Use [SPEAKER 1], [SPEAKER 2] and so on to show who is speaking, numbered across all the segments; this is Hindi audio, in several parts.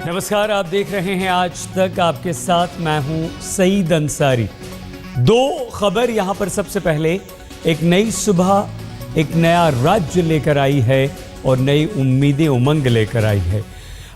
[SPEAKER 1] नमस्कार, आप देख रहे हैं आज तक। आपके साथ मैं हूं सईद अंसारी। दो खबर यहां पर। सबसे पहले, एक नई सुबह एक नया राज्य लेकर आई है और नई उम्मीदें उमंग लेकर आई है।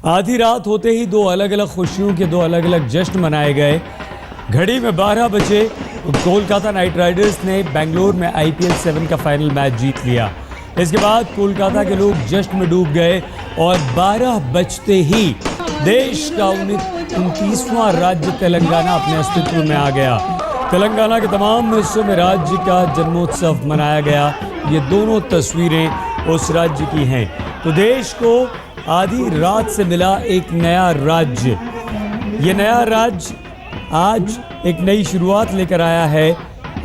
[SPEAKER 1] आधी रात होते ही दो अलग अलग खुशियों के दो अलग अलग जश्न मनाए गए। घड़ी में 12 बजे कोलकाता नाइट राइडर्स ने बेंगलोर में IPL 7 का फाइनल मैच जीत लिया। इसके बाद कोलकाता के लोग जश्न में डूब गए और 12 बजते ही देश का 29वां राज्य तेलंगाना अपने अस्तित्व में आ गया। तेलंगाना के तमाम हिस्सों में राज्य का जन्मोत्सव मनाया गया। ये दोनों तस्वीरें उस राज्य की हैं। तो देश को आधी रात से मिला एक नया राज्य। ये नया राज्य आज एक नई शुरुआत लेकर आया है।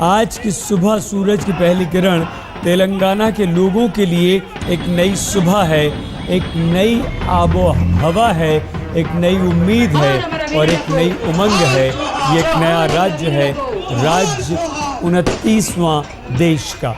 [SPEAKER 1] आज की सुबह सूरज की पहली किरण तेलंगाना के लोगों के लिए एक नई सुबह है, एक नई आबो हवा है, एक नई उम्मीद है और एक नई उमंग है। ये एक नया राज्य है, राज्य 29वां देश का।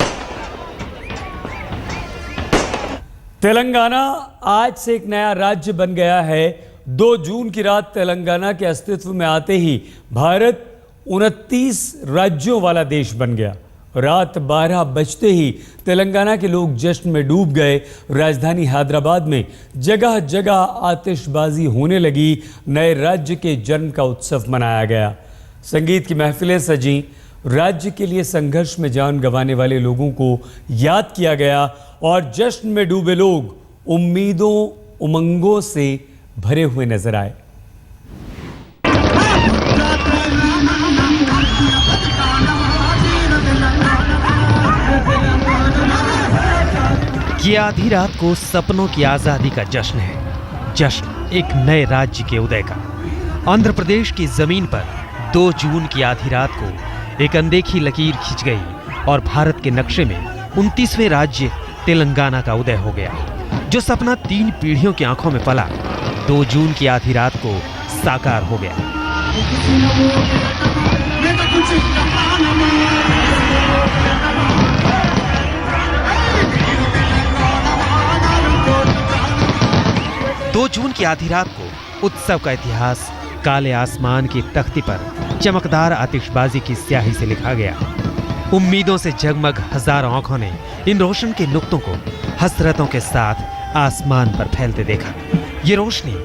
[SPEAKER 1] तेलंगाना आज से एक नया राज्य बन गया है। 2 जून की रात तेलंगाना के अस्तित्व में आते ही भारत 29 राज्यों वाला देश बन गया। रात 12 बजते ही तेलंगाना के लोग जश्न में डूब गए। राजधानी हैदराबाद में जगह जगह आतिशबाजी होने लगी। नए राज्य के जन्म का उत्सव मनाया गया। संगीत की महफिलें सजी। राज्य के लिए संघर्ष में जान गंवाने वाले लोगों को याद किया गया और जश्न में डूबे लोग उम्मीदों उमंगों से भरे हुए नजर आए।
[SPEAKER 2] ये आधी रात को सपनों की आजादी का जश्न है। जश्न एक नए राज्य के उदय का। आंध्र प्रदेश की जमीन पर 2 जून की आधी रात को एक अनदेखी लकीर खिंच गई और भारत के नक्शे में 29वें राज्य तेलंगाना का उदय हो गया। जो सपना 3 पीढ़ियों की आंखों में पला, 2 जून की आधी रात को साकार हो गया। दो जून की आधी रात को उत्सव का इतिहास काले आसमान की तख्ती पर चमकदार आतिशबाजी की स्याही से लिखा गया। उम्मीदों से जगमग हजारों आंखों ने इन रोशन के नुक्तों को हसरतों के साथ आसमान पर फैलते देखा। ये रोशनी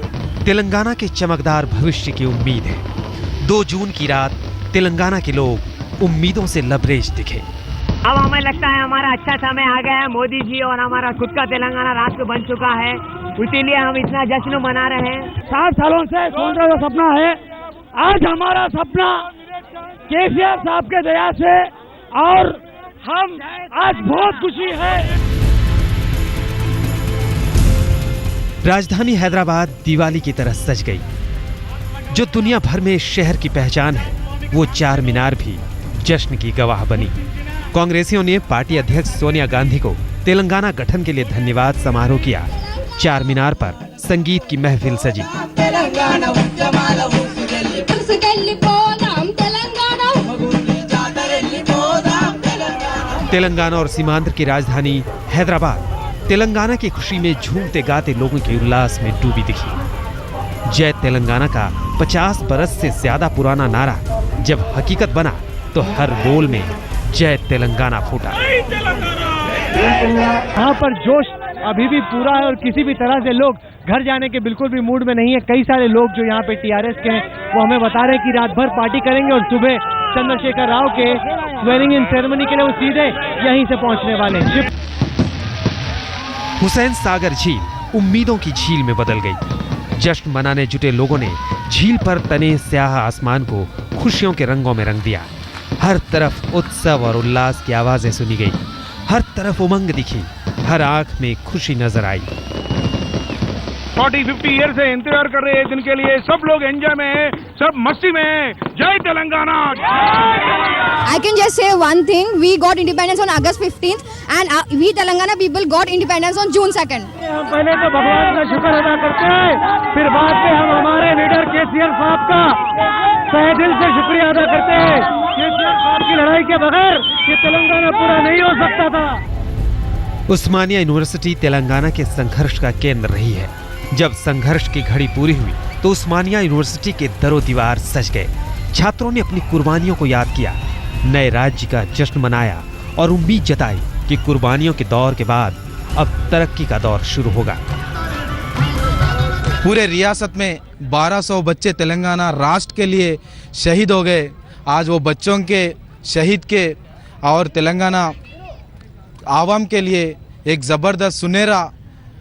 [SPEAKER 2] तेलंगाना के चमकदार भविष्य की उम्मीद है। 2 जून की रात तेलंगाना के लोग उम्मीदों से लबरेज दिखे।
[SPEAKER 3] अब हमें लगता है हमारा अच्छा समय आ गया है। मोदी जी और हमारा खुद का तेलंगाना रात को बन चुका है, इसीलिए हम इतना जश्न मना रहे हैं।
[SPEAKER 4] 60 सालों से सोचने का सपना है। आज हमारा सपना केसीआर साहब के दया से, और हम आज बहुत खुशी है।
[SPEAKER 2] राजधानी हैदराबाद दिवाली की तरह सज गई। जो दुनिया भर में शहर की पहचान है, वो 4 मीनार भी जश्न की गवाह बनी। कांग्रेसियों ने पार्टी अध्यक्ष सोनिया गांधी को तेलंगाना गठन के लिए धन्यवाद समारोह किया। 4 मीनार पर संगीत की महफिल सजी। तेलंगाना और सीमांध्र की राजधानी हैदराबाद तेलंगाना की खुशी में झूमते गाते लोगों के उल्लास में डूबी दिखी। जय तेलंगाना का 50 बरस से ज्यादा पुराना नारा जब हकीकत बना तो हर बोल में जय तेलंगाना फूटा।
[SPEAKER 4] यहाँ पर जोश अभी भी पूरा है और किसी भी तरह से लोग घर जाने के बिल्कुल भी मूड में नहीं है। कई सारे लोग जो यहाँ पे TRS के हैं, वो हमें बता रहे हैं कि रात भर पार्टी करेंगे और सुबह चंद्रशेखर राव के स्वेरिंग इन सेरेमनी के लिए वो सीधे यहीं से पहुँचने वाले हैं।
[SPEAKER 2] हुसैन सागर झील उम्मीदों की झील में बदल गई। जश्न मनाने जुटे लोगों ने झील पर तने स्याह आसमान को खुशियों के रंगों में रंग दिया। हर तरफ उत्सव और उल्लास की आवाजें सुनी गई। हर तरफ उमंग दिखी। हर आंख में खुशी नजर आई।
[SPEAKER 5] 40-50 ईयर से इंतजार कर रहे हैं दिन के लिए। सब लोग एंजॉय में हैं, सब मस्ती में हैं। जय Telangana.
[SPEAKER 6] I can just say one thing. We got independence on August 15th and we Telangana people got independence on June 2nd.
[SPEAKER 4] हम पहले तो भगवान का शुक्र अदा करते हैं, फिर बाद में हम हमारे लीडर केसीआर साहब का तहे दिल से शुक्रिया अदा करते हैं। केसीआर साहब की लड़ाई के बगैर ये तेलंगाना पूरा नहीं हो सकता था।
[SPEAKER 2] उस्मानिया यूनिवर्सिटी तेलंगाना के संघर्ष का केंद्र रही है। जब संघर्ष की घड़ी पूरी हुई तो उस्मानिया यूनिवर्सिटी के दरो दीवार सज गए। छात्रों ने अपनी कुर्बानियों को याद किया, नए राज्य का जश्न मनाया और उम्मीद जताई कि कुर्बानियों के दौर के बाद अब तरक्की का दौर शुरू होगा।
[SPEAKER 7] पूरे रियासत में 1200 बच्चे तेलंगाना राष्ट्र के लिए शहीद हो गए। आज वो बच्चों के शहीद के और तेलंगाना आवाम के लिए एक ज़बरदस्त सुनहरा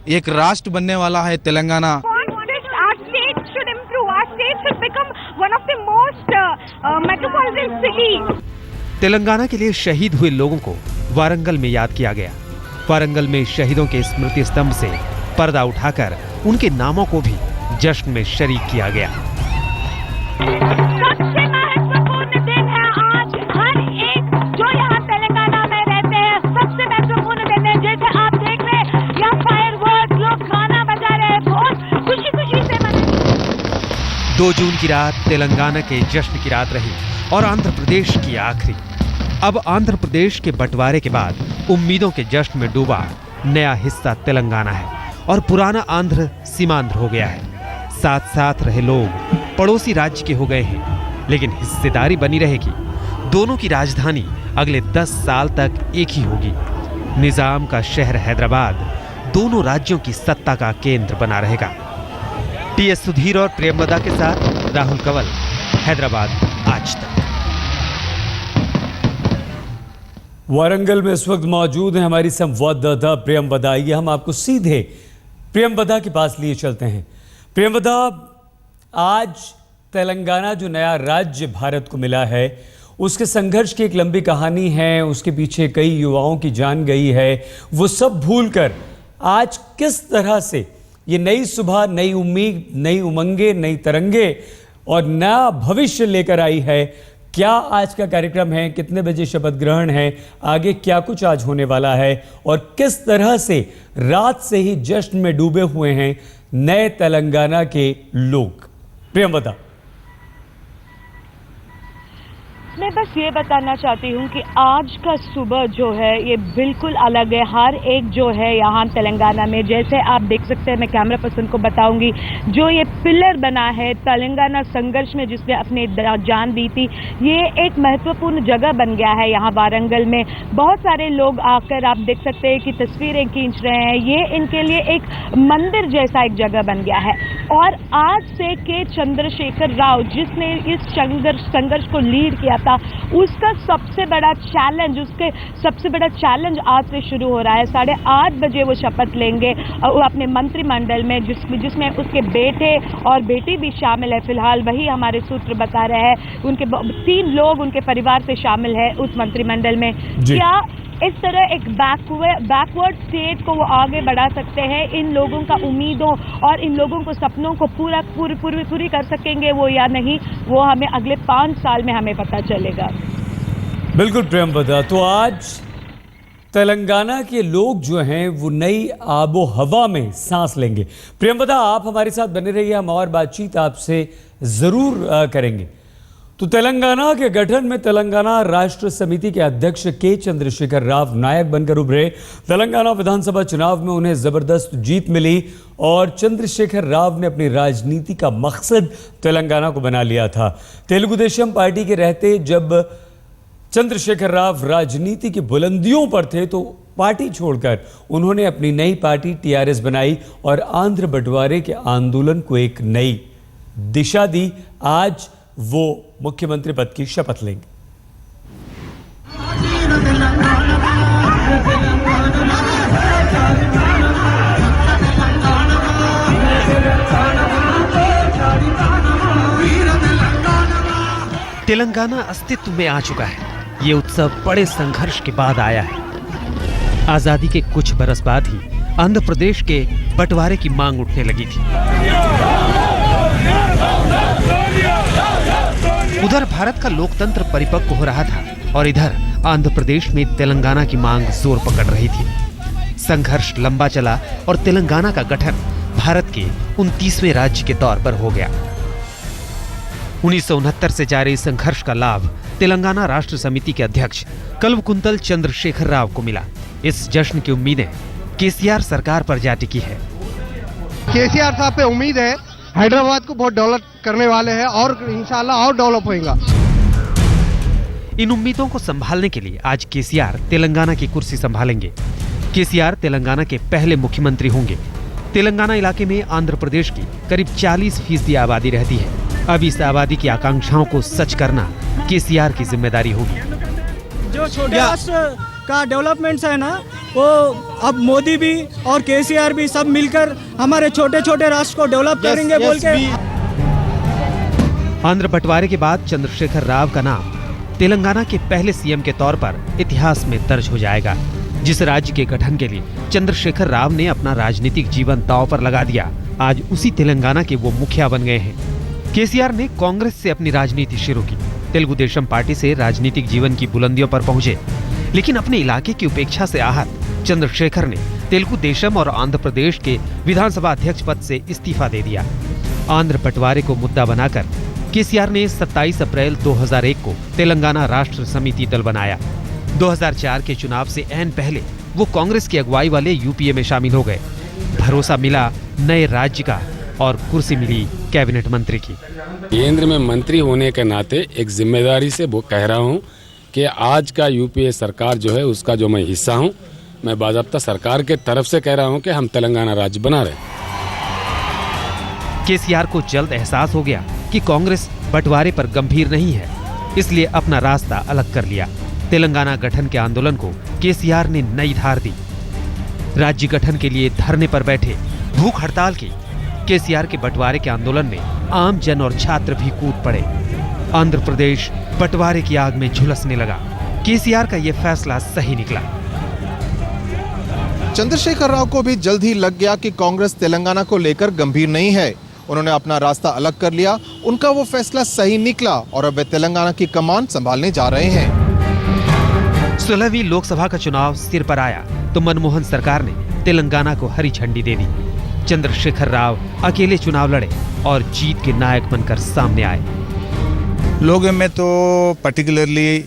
[SPEAKER 7] एक राष्ट्र बनने वाला है तेलंगाना।
[SPEAKER 2] तेलंगाना के लिए शहीद हुए लोगों को वारंगल में याद किया गया। वारंगल में शहीदों के स्मृति स्तंभ से पर्दा उठाकर उनके नामों को भी जश्न में शरीक किया गया।
[SPEAKER 8] सबसे महत्वपूर्ण दिन है आज, हर एक जो यहाँ तेलंगाना में रहते हैं सबसे महत्वपूर्ण दिन है। जैसे आप देख रहे हैं यहाँ फायरवर्क, लोग गाना बजा रहे हैं, बहुत खुशी खुशी से मना।
[SPEAKER 2] 2 जून की रात तेलंगाना के जश्न की रात रही और आंध्र प्रदेश की आखिरी। अब आंध्र प्रदेश के बंटवारे के बाद उम्मीदों के जश्न में डूबा नया हिस्सा तेलंगाना है और पुराना आंध्र सीमांध्र हो गया है। साथ साथ रहे लोग पड़ोसी राज्य के हो गए हैं, लेकिन हिस्सेदारी बनी रहेगी। दोनों की राजधानी अगले 10 साल तक एक ही होगी। निजाम का शहर हैदराबाद दोनों राज्यों की सत्ता का केंद्र बना रहेगा। टीएस सुधीर और प्रेमवदा के साथ राहुल कंवल, हैदराबाद, आज तक।
[SPEAKER 1] वारंगल में इस वक्त मौजूद है हमारी संवाददाता प्रेमवदा। आइए हम आपको सीधे प्रेमवदा के पास लिए चलते हैं। प्रेमवदा, आज तेलंगाना जो नया राज्य भारत को मिला है उसके संघर्ष की एक लंबी कहानी है, उसके पीछे कई युवाओं की जान गई है। वो सब भूलकर आज किस तरह से ये नई सुबह, नई उम्मीद, नई उमंगे, नई तरंगे और नया भविष्य लेकर आई है। क्या आज का कार्यक्रम है, कितने बजे शपथ ग्रहण है, आगे क्या कुछ आज होने वाला है और किस तरह से रात से ही जश्न में डूबे हुए हैं नए तेलंगाना के लोग? प्रेमवदा।
[SPEAKER 8] मैं बस ये बताना चाहती हूँ कि आज का सुबह जो है ये बिल्कुल अलग है। हर एक जो है यहाँ तेलंगाना में, जैसे आप देख सकते हैं, मैं कैमरा पर्सन को बताऊंगी, जो ये पिलर बना है तेलंगाना संघर्ष में जिसने अपनी जान दी थी, ये एक महत्वपूर्ण जगह बन गया है यहाँ वारंगल में। बहुत सारे लोग आकर आप देख सकते हैं कि तस्वीरें खींच रहे हैं। ये इनके लिए एक मंदिर जैसा एक जगह बन गया है। और आज से के चंद्रशेखर राव जिसने इस संघर्ष को लीड किया था, उसका सबसे बड़ा चैलेंज आज से शुरू हो रहा है। 8:30 बजे वो शपथ लेंगे और अपने मंत्रिमंडल में, जिसमें उसके बेटे और बेटी भी शामिल है। फिलहाल वही हमारे सूत्र बता रहे हैं, उनके 3 लोग उनके परिवार से शामिल है उस मंत्रिमंडल में। क्या इस तरह एक बैकवर्ड स्टेट को वो आगे बढ़ा सकते हैं? इन लोगों का उम्मीदों और इन लोगों को सपनों को पूरी कर सकेंगे वो या नहीं, वो हमें अगले 5 साल में हमें पता चलेगा।
[SPEAKER 1] बिल्कुल प्रेमवदा। तो आज तेलंगाना के लोग जो हैं वो नई आबो हवा में सांस लेंगे। प्रेमवदा, आप हमारे साथ बने रहिए, हम और बातचीत आपसे जरूर करेंगे। तो तेलंगाना के गठन में तेलंगाना राष्ट्र समिति के अध्यक्ष के चंद्रशेखर राव नायक बनकर उभरे। तेलंगाना विधानसभा चुनाव में उन्हें जबरदस्त जीत मिली और चंद्रशेखर राव ने अपनी राजनीति का मकसद तेलंगाना को बना लिया था। तेलुगु देशम पार्टी के रहते जब चंद्रशेखर राव राजनीति की बुलंदियों पर थे तो पार्टी छोड़कर उन्होंने अपनी नई पार्टी टीआरएस बनाई और आंध्र बंटवारे के आंदोलन को एक नई दिशा दी। आज वो मुख्यमंत्री पद की शपथ लेंगे।
[SPEAKER 2] तेलंगाना अस्तित्व में आ चुका है। ये उत्सव बड़े संघर्ष के बाद आया है। आजादी के कुछ बरस बाद ही आंध्र प्रदेश के बंटवारे की मांग उठने लगी थी। उधर भारत का लोकतंत्र परिपक्व हो रहा था और इधर आंध्र प्रदेश में तेलंगाना की मांग जोर पकड़ रही थी। संघर्ष लंबा चला और तेलंगाना का गठन भारत के 29वें राज्य के तौर पर हो गया। 1969 से जारी संघर्ष का लाभ तेलंगाना राष्ट्र समिति के अध्यक्ष कल्वकुंतल चंद्रशेखर राव को मिला। इस जश्न की उम्मीदें केसीआर सरकार पर जा टिकी है।
[SPEAKER 9] केसीआर साहब पे उम्मीद है
[SPEAKER 4] हैदराबाद को बहुत डेवलप करने वाले हैं और इंशाल्लाह और डेवलप होगा।
[SPEAKER 2] इन उम्मीदों को संभालने के लिए आज केसीआर तेलंगाना की कुर्सी संभालेंगे। केसीआर तेलंगाना के पहले मुख्यमंत्री होंगे। तेलंगाना इलाके में आंध्र प्रदेश की करीब 40% आबादी रहती है। अब इस आबादी की आकांक्षाओं को सच करना केसीआर की जिम्मेदारी होगी।
[SPEAKER 9] जो छोटे राष्ट्र का डेवलपमेंट है ना, वो अब मोदी भी और केसीआर भी सब मिलकर हमारे छोटे छोटे राष्ट्र को डेवलप करेंगे बोल के।
[SPEAKER 2] आंध्र बंटवारे के बाद चंद्रशेखर राव का नाम तेलंगाना के पहले सीएम के तौर पर इतिहास में दर्ज हो जाएगा। जिस राज्य के गठन के लिए चंद्रशेखर राव ने अपना राजनीतिक जीवन दांव पर लगा दिया, आज उसी तेलंगाना के वो मुखिया बन गए हैं। केसीआर ने कांग्रेस से अपनी राजनीति शुरू की, तेलुगु देशम पार्टी से राजनीतिक जीवन की बुलंदियों पर पहुंचे, लेकिन अपने इलाके की उपेक्षा से आहत चंद्रशेखर ने तेलुगु देशम और आंध्र प्रदेश के विधानसभा अध्यक्ष पद से इस्तीफा दे दिया। आंध्र बंटवारे को मुद्दा बनाकर केसीआर ने 27 अप्रैल 2001 को तेलंगाना राष्ट्र समिति दल बनाया। 2004 के चुनाव से ऐन पहले वो कांग्रेस की अगुवाई वाले यूपीए में शामिल हो गए। भरोसा मिला नए राज्य का और कुर्सी मिली कैबिनेट मंत्री की।
[SPEAKER 10] केंद्र में मंत्री होने के नाते एक जिम्मेदारी से वो कह रहा हूँ कि आज का यूपीए सरकार जो है उसका जो मैं हिस्सा हूँ, मैं बाज़ाब्ता सरकार के तरफ से कह रहा हूँ कि हम तेलंगाना राज्य बना रहे।
[SPEAKER 2] केसीआर को जल्द एहसास हो गया कि कांग्रेस बंटवारे पर गंभीर नहीं है, इसलिए अपना रास्ता अलग कर लिया। तेलंगाना गठन के आंदोलन को केसीआर ने नई धार दी। राज्य गठन के लिए धरने पर बैठे, भूख हड़ताल की। केसीआर के बंटवारे के आंदोलन में आम जन और छात्र भी कूद पड़े। आंध्र प्रदेश बंटवारे की आग में झुलसने लगा। केसीआर का यह फैसला सही निकला।
[SPEAKER 11] चंद्रशेखर राव को भी जल्द ही लग गया कि कांग्रेस तेलंगाना को लेकर गंभीर नहीं है। उन्होंने अपना रास्ता अलग कर लिया। उनका वो फैसला सही निकला और अब वे तेलंगाना की कमान संभालने जा रहे हैं।
[SPEAKER 2] 16वीं लोकसभा का चुनाव सिर पर आया तो मनमोहन सरकार ने तेलंगाना को हरी झंडी दे दी। चंद्रशेखर राव अकेले चुनाव लड़े और जीत के नायक बनकर सामने आए।
[SPEAKER 12] लोगों में तो पर्टिकुलरली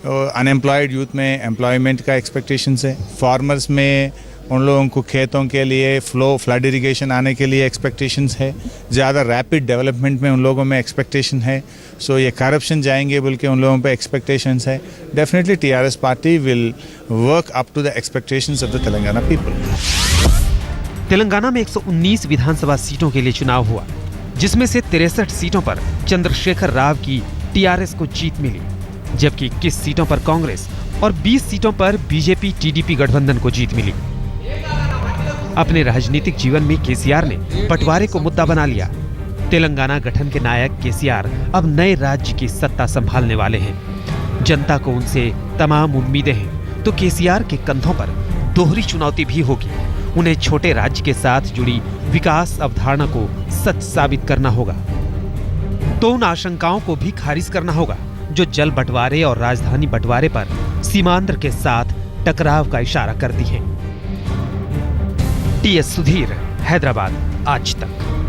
[SPEAKER 12] अनएम्प्लॉयड यूथ में एम्प्लॉयमेंट का एक्सपेक्टेशंस है। फार्मर्स में उन लोगों को खेतों के लिए फ्लड इरिगेशन आने के लिए एक्सपेक्टेशंस है। ज़्यादा रैपिड डेवलपमेंट में उन लोगों में एक्सपेक्टेशन है। सो ये करप्शन जाएंगे बोल के उन लोगों पे एक्सपेक्टेशंस है। Definitely TRS party will work up to the expectations of the Telangana people.
[SPEAKER 2] Telangana में 119 विधानसभा सीटों के लिए चुनाव हुआ, जिसमें से 63 सीटों पर चंद्रशेखर राव की टीआरएस को जीत मिली, जबकि 21 सीटों पर कांग्रेस और 20 सीटों पर बीजेपी टीडीपी गठबंधन को जीत मिली। अपने राजनीतिक जीवन में केसीआर ने बंटवारे को मुद्दा बना लिया। तेलंगाना गठन के नायक केसीआर अब नए राज्य की सत्ता संभालने वाले हैं। जनता को उनसे तमाम उम्मीदें हैं, तो केसीआर के कंधों पर दोहरी चुनौती भी होगी। उन्हें छोटे राज्य के साथ जुड़ी विकास अवधारणा को सच साबित करना होगा, तो उन आशंकाओं को भी खारिज करना होगा जो जल बंटवारे और राजधानी बंटवारे पर सीमांध्र के साथ टकराव का इशारा करती हैं। टीएस सुधीर, हैदराबाद, आज तक।